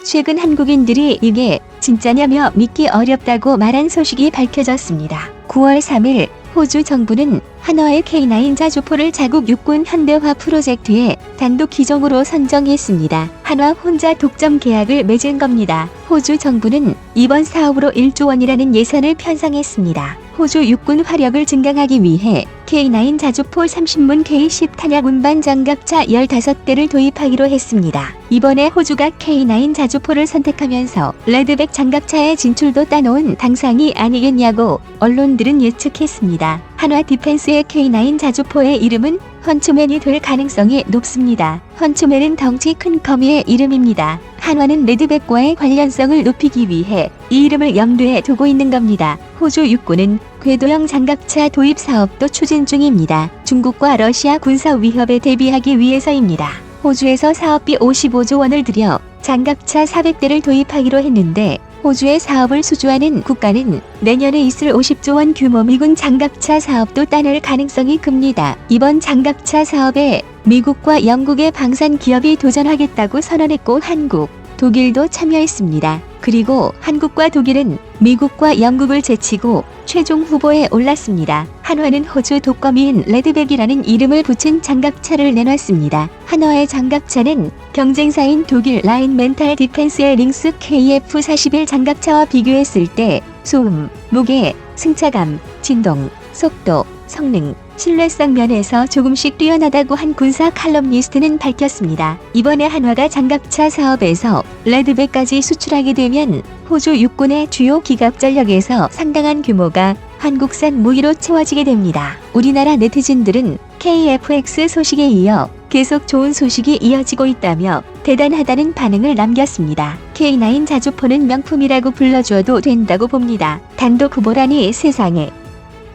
최근 한국인들이 이게 진짜냐며 믿기 어렵다고 말한 소식이 밝혀졌습니다. 9월 3일 호주 정부는 한화의 K9 자주포를 자국 육군 현대화 프로젝트에 단독 기종으로 선정했습니다. 한화 혼자 독점 계약을 맺은 겁니다. 호주 정부는 이번 사업으로 1조 원이라는 예산을 편성했습니다. 호주 육군 화력을 증강하기 위해 K9 자주포 30문 K10 탄약 운반 장갑차 15대를 도입하기로 했습니다. 이번에 호주가 K9 자주포를 선택하면서 레드백 장갑차의 진출도 따놓은 당상이 아니겠냐고 언론들은 예측했습니다. 한화 디펜스의 K9 자주포의 이름은 헌츠맨이 될 가능성이 높습니다. 헌츠맨은 덩치 큰 거미의 이름입니다. 한화는 레드백과의 관련성을 높이기 위해 이 이름을 염두에 두고 있는 겁니다. 호주 육군은 궤도형 장갑차 도입 사업도 추진 중입니다. 중국과 러시아 군사 위협에 대비하기 위해서입니다. 호주에서 사업비 55조 원을 들여 장갑차 400대를 도입하기로 했는데 호주의 사업을 수주하는 국가는 내년에 있을 50조 원 규모 미군 장갑차 사업도 따낼 가능성이 큽니다. 이번 장갑차 사업에 미국과 영국의 방산 기업이 도전하겠다고 선언했고 한국, 독일도 참여했습니다. 그리고 한국과 독일은 미국과 영국을 제치고 최종 후보에 올랐습니다. 한화는 호주 독거미인 레드백이라는 이름을 붙인 장갑차를 내놨습니다. 한화의 장갑차는 경쟁사인 독일 라인멘탈 디펜스의 링스 KF-41 장갑차와 비교했을 때 소음, 무게, 승차감, 진동, 속도, 성능, 신뢰성 면에서 조금씩 뛰어나다고 한 군사 칼럼니스트는 밝혔습니다. 이번에 한화가 장갑차 사업에서 레드백까지 수출하게 되면 호주 육군의 주요 기갑 전력에서 상당한 규모가 한국산 무기로 채워지게 됩니다. 우리나라 네티즌들은 KF-X 소식에 이어 계속 좋은 소식이 이어지고 있다며 대단하다는 반응을 남겼습니다. K9 자주포는 명품이라고 불러줘도 된다고 봅니다. 단독 후보라니 세상에.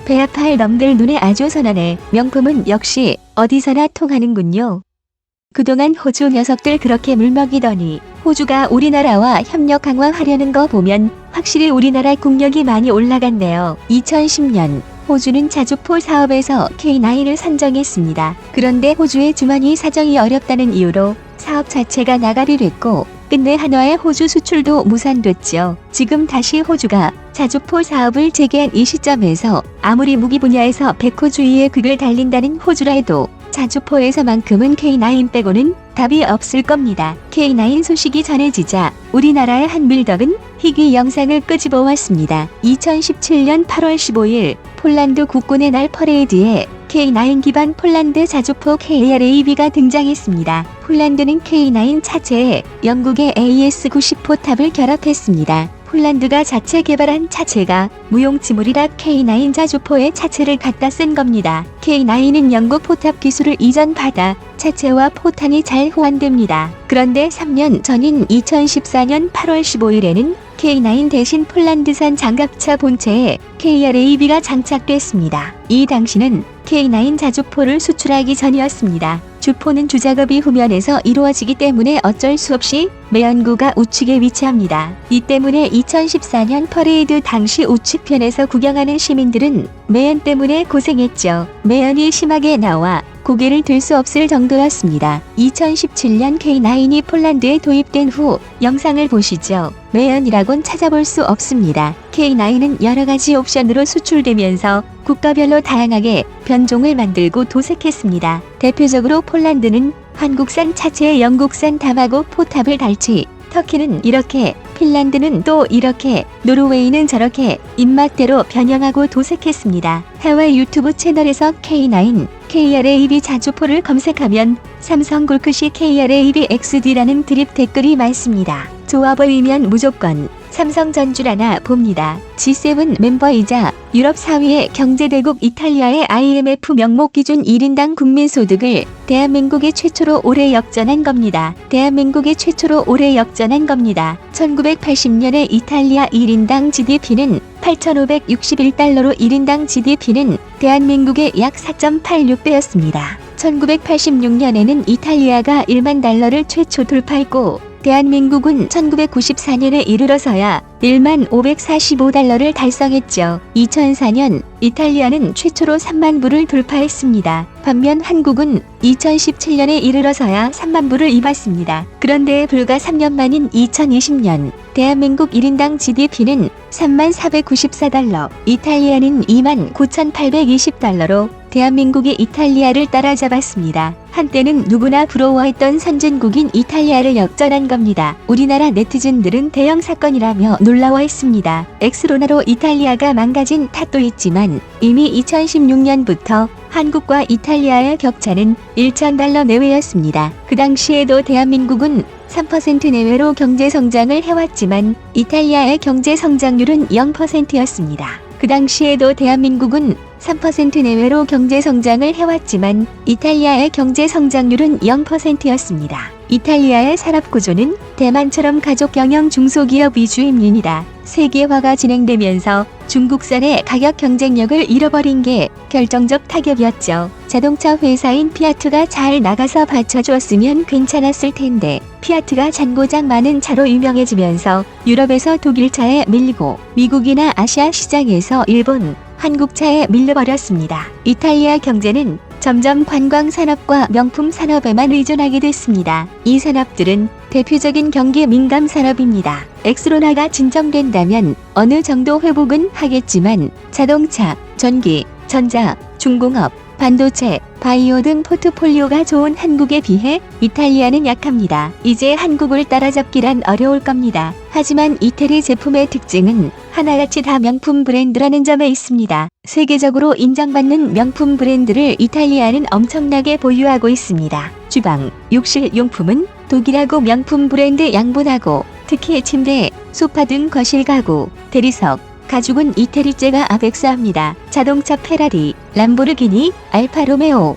배합할 놈들 눈에 아주 선하네. 명품은 역시 어디서나 통하는군요. 그동안 호주 녀석들 그렇게 물먹이더니 호주가 우리나라와 협력 강화하려는 거 보면 확실히 우리나라 국력이 많이 올라갔네요. 2010년 호주는 자주포 사업에서 K9을 선정했습니다. 그런데 호주의 주머니 사정이 어렵다는 이유로 사업 자체가 나가리 됐고 끝내 한화의 호주 수출도 무산됐죠. 지금 다시 호주가 자주포 사업을 재개한 이 시점에서 아무리 무기 분야에서 백호주의의 극을 달린다는 호주라 해도 자주포에서만큼은 K9 빼고는 답이 없을 겁니다. K9 소식이 전해지자 우리나라의 한 밀덕은 희귀 영상을 끄집어왔습니다. 2017년 8월 15일 폴란드 국군의 날 퍼레이드에 K9 기반 폴란드 자주포 KRAB가 등장했습니다. 폴란드는 K9 차체에 영국의 AS-90 포탑을 결합했습니다. 폴란드가 자체 개발한 차체가 무용지물이라 K9 자주포의 차체를 갖다 쓴 겁니다. K9은 영국 포탑 기술을 이전받아 차체와 포탄이 잘 호환됩니다. 그런데 3년 전인 2014년 8월 15일에는 K9 대신 폴란드산 장갑차 본체에 KRAB가 장착됐습니다. 이 당시는 K9 자주포를 수출하기 전이었습니다. 주포는 주작업이 후면에서 이루어지기 때문에 어쩔 수 없이 매연구가 우측에 위치합니다. 이 때문에 2014년 퍼레이드 당시 우측편에서 구경하는 시민들은 매연 때문에 고생했죠. 매연이 심하게 나와 고개를 들 수 없을 정도였습니다. 2017년 K9이 폴란드에 도입된 후 영상을 보시죠. 매연이라곤 찾아볼 수 없습니다. K9은 여러가지 옵션으로 수출되면서 국가별로 다양하게 변종을 만들고 도색했습니다. 대표적으로 폴란드는 한국산 차체에 영국산 담하고 포탑을 달지, 터키는 이렇게, 핀란드는 또 이렇게, 노르웨이는 저렇게 입맛대로 변형하고 도색했습니다. 해외 유튜브 채널에서 K9, KRAB 자주포를 검색하면 삼성 골크시 KRAB XD라는 드립 댓글이 많습니다. 좋아 보이면 무조건 삼성전주라나 봅니다. G7 멤버이자 유럽 4위의 경제대국 이탈리아의 IMF 명목 기준 1인당 국민소득을 대한민국이 최초로 올해 역전한 겁니다. 대한민국이 최초로 올해 역전한 겁니다. 1980년에 이탈리아 1인당 GDP는 8,561달러로 1인당 GDP는 대한민국의 약 4.86배였습니다. 1986년에는 이탈리아가 1만 달러를 최초 돌파했고 대한민국은 1994년에 이르러서야 15,545달러를 달성했죠. 2004년 이탈리아는 최초로 3만 부를 돌파했습니다. 반면 한국은 2017년에 이르러서야 3만 부를 입었습니다. 그런데 불과 3년 만인 2020년 대한민국 1인당 GDP는 3494달러, 이탈리아는 29,820달러로 대한민국이 이탈리아를 따라잡았습니다. 한때는 누구나 부러워했던 선진국인 이탈리아를 역전한 겁니다. 우리나라 네티즌들은 대형 사건이라며 놀라워했습니다. 엑스로나로 이탈리아가 망가진 탓도 있지만 이미 2016년부터 한국과 이탈리아의 격차는 1,000달러 내외였습니다. 그 당시에도 대한민국은 3% 내외로 경제성장을 해왔지만 이탈리아의 경제성장률은 0%였습니다. 그 당시에도 대한민국은 3% 내외로 경제성장을 해왔지만 이탈리아의 경제성장률은 0%였습니다. 이탈리아의 산업구조는 대만처럼 가족경영 중소기업 위주입니다. 세계화가 진행되면서 중국산의 가격 경쟁력을 잃어버린 게 결정적 타격이었죠. 자동차 회사인 피아트가 잘 나가서 받쳐줬으면 괜찮았을 텐데 피아트가 잔고장 많은 차로 유명해지면서 유럽에서 독일차에 밀리고 미국이나 아시아 시장에서 일본, 한국차에 밀려버렸습니다. 이탈리아 경제는 점점 관광산업과 명품산업에만 의존하게 됐습니다. 이 산업들은 대표적인 경기 민감 산업입니다. 엑스로나가 진정된다면 어느 정도 회복은 하겠지만 자동차, 전기, 전자, 중공업, 반도체, 바이오 등 포트폴리오가 좋은 한국에 비해 이탈리아는 약합니다. 이제 한국을 따라잡기란 어려울 겁니다. 하지만 이태리 제품의 특징은 하나같이 다 명품 브랜드라는 점에 있습니다. 세계적으로 인정받는 명품 브랜드를 이탈리아는 엄청나게 보유하고 있습니다. 주방, 욕실 용품은 독일하고 명품 브랜드 양분하고 특히 침대, 소파 등 거실 가구, 대리석, 가죽은 이태리제가 아벡스합니다. 자동차 페라리, 람보르기니, 알파로메오,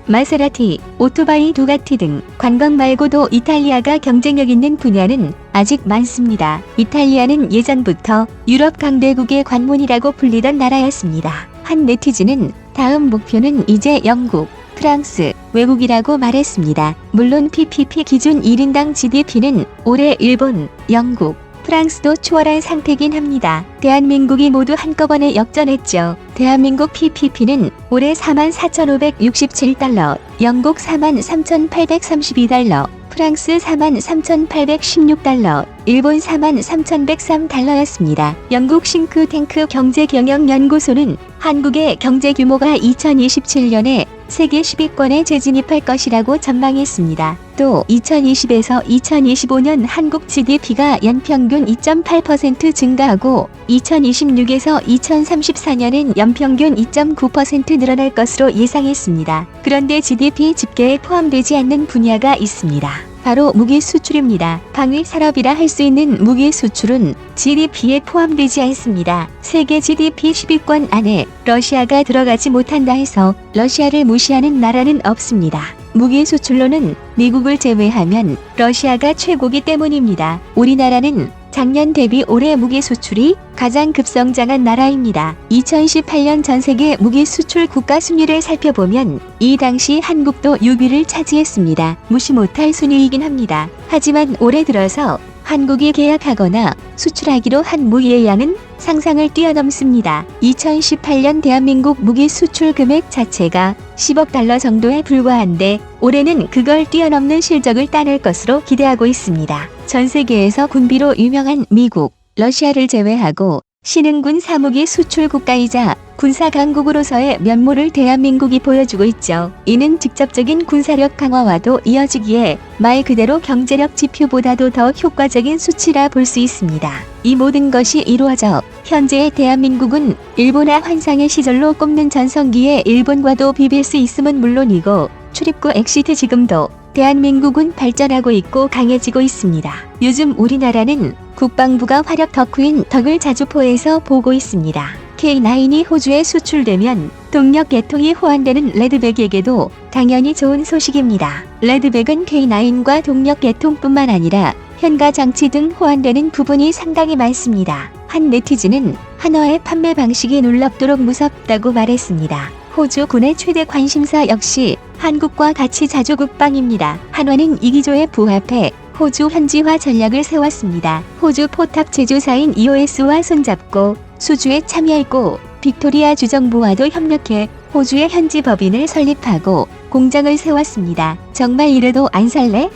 마세라티, 오토바이 두가티 등 관광 말고도 이탈리아가 경쟁력 있는 분야는 아직 많습니다. 이탈리아는 예전부터 유럽 강대국의 관문이라고 불리던 나라였습니다. 한 네티즌은 다음 목표는 이제 영국, 프랑스, 외국이라고 말했습니다. 물론 PPP 기준 1인당 GDP는 올해 일본, 영국, 프랑스도 추월한 상태긴 합니다. 대한민국이 모두 한꺼번에 역전했죠. 대한민국 PPP는 올해 44,567달러, 영국 43,832달러, 프랑스 43,816달러, 일본 43,103달러였습니다. 영국 싱크탱크 경제경영연구소는 한국의 경제 규모가 2027년에 세계 10위권에 재진입할 것이라고 전망했습니다. 또 2020에서 2025년 한국 GDP가 연평균 2.8% 증가하고 2026에서 2034년엔 연평균 2.9% 늘어날 것으로 예상했습니다. 그런데 GDP 집계에 포함되지 않는 분야가 있습니다. 바로 무기 수출입니다. 방위 산업이라 할 수 있는 무기 수출은 GDP에 포함되지 않습니다. 세계 GDP 10위권 안에 러시아가 들어가지 못한다 해서 러시아를 무시하는 나라는 없습니다. 무기 수출로는 미국을 제외하면 러시아가 최고기 때문입니다. 우리나라는 작년 대비 올해 무기 수출이 가장 급성장한 나라입니다. 2018년 전 세계 무기 수출 국가 순위를 살펴보면 이 당시 한국도 6위를 차지했습니다. 무시 못할 순위이긴 합니다. 하지만 올해 들어서 한국이 계약하거나 수출하기로 한 무기의 양은 상상을 뛰어넘습니다. 2018년 대한민국 무기 수출 금액 자체가 10억 달러 정도에 불과한데 올해는 그걸 뛰어넘는 실적을 따낼 것으로 기대하고 있습니다. 전 세계에서 군비로 유명한 미국, 러시아를 제외하고 신흥군 사무기 수출 국가이자 군사 강국으로서의 면모를 대한민국이 보여주고 있죠. 이는 직접적인 군사력 강화와도 이어지기에 말 그대로 경제력 지표보다도 더 효과적인 수치라 볼 수 있습니다. 이 모든 것이 이루어져 현재의 대한민국은 일본화 환상의 시절로 꼽는 전성기에 일본과도 비빌 수 있음은 물론이고 출입구 엑시트 지금도 대한민국은 발전하고 있고 강해지고 있습니다. 요즘 우리나라는 국방부가 화력 덕후인 덕을 자주포에서 보고 있습니다. K9이 호주에 수출되면 동력 개통이 호환되는 레드백에게도 당연히 좋은 소식입니다. 레드백은 K9과 동력 개통뿐만 아니라 현가 장치 등 호환되는 부분이 상당히 많습니다. 한 네티즌은 한화의 판매 방식이 놀랍도록 무섭다고 말했습니다. 호주 군의 최대 관심사 역시 한국과 같이 자주 국방입니다. 한화는 이 기조에 부합해 호주 현지화 전략을 세웠습니다. 호주 포탑 제조사인 EOS와 손잡고 수주에 참여했고 빅토리아 주정부와도 협력해 호주의 현지 법인을 설립하고 공장을 세웠습니다. 정말 이래도 안 살래?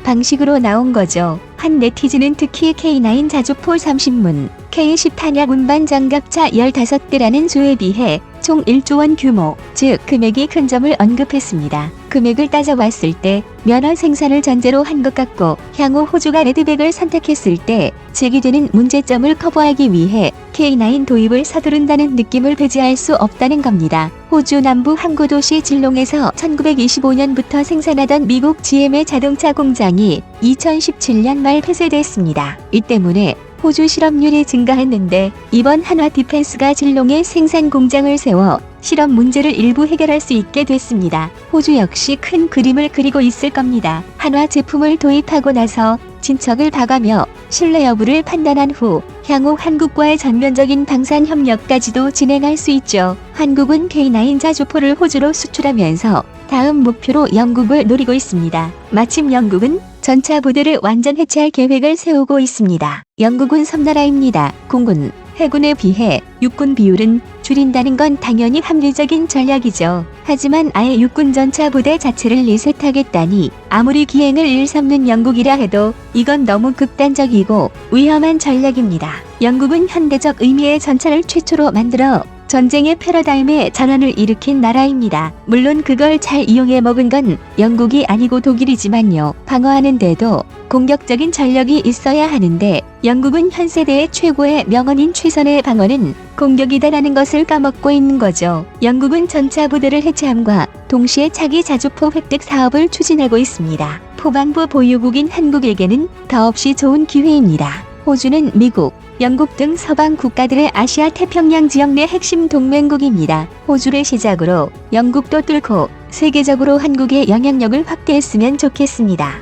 방식으로 나온 거죠. 한 네티즌은 특히 K9 자주포 30문, K10 탄약 운반 장갑차 15대라는 수에 비해 총 1조 원 규모, 즉 금액이 큰 점을 언급했습니다. 금액을 따져봤을 때 면허 생산을 전제로 한 것 같고 향후 호주가 레드백을 선택했을 때 제기되는 문제점을 커버하기 위해 K9 도입을 서두른다는 느낌을 배제할 수 없다는 겁니다. 호주 남부 항구 도시 질롱에서 1925년부터 생산하던 미국 GM의 자동차 공장이 2017년 말 폐쇄됐습니다. 이 때문에 호주 실업률이 증가했는데 이번 한화 디펜스가 질롱에 생산 공장을 세워 실업 문제를 일부 해결할 수 있게 됐습니다. 호주 역시 큰 그림을 그리고 있을 겁니다. 한화 제품을 도입하고 나서 진척을 봐가며 신뢰 여부를 판단한 후 향후 한국과의 전면적인 방산 협력까지도 진행할 수 있죠. 한국은 K9 자주포를 호주로 수출하면서 다음 목표로 영국을 노리고 있습니다. 마침 영국은 전차 부대를 완전 해체할 계획을 세우고 있습니다. 영국은 섬나라입니다. 공군, 해군에 비해 육군 비율은 줄인다는 건 당연히 합리적인 전략이죠. 하지만 아예 육군 전차 부대 자체를 리셋하겠다니 아무리 기행을 일삼는 영국이라 해도 이건 너무 극단적이고 위험한 전략입니다. 영국은 현대적 의미의 전차를 최초로 만들어 전쟁의 패러다임에 전환을 일으킨 나라입니다. 물론 그걸 잘 이용해 먹은 건 영국이 아니고 독일이지만요. 방어하는데도 공격적인 전력이 있어야 하는데 영국은 현 세대의 최고의 명언인 최선의 방어는 공격이다라는 것을 까먹고 있는 거죠. 영국은 전차 부대를 해체함과 동시에 차기 자주포 획득 사업을 추진하고 있습니다. 포방부 보유국인 한국에게는 더없이 좋은 기회입니다. 호주는 미국, 영국 등 서방 국가들의 아시아 태평양 지역 내 핵심 동맹국입니다. 호주를 시작으로 영국도 뚫고 세계적으로 한국의 영향력을 확대했으면 좋겠습니다.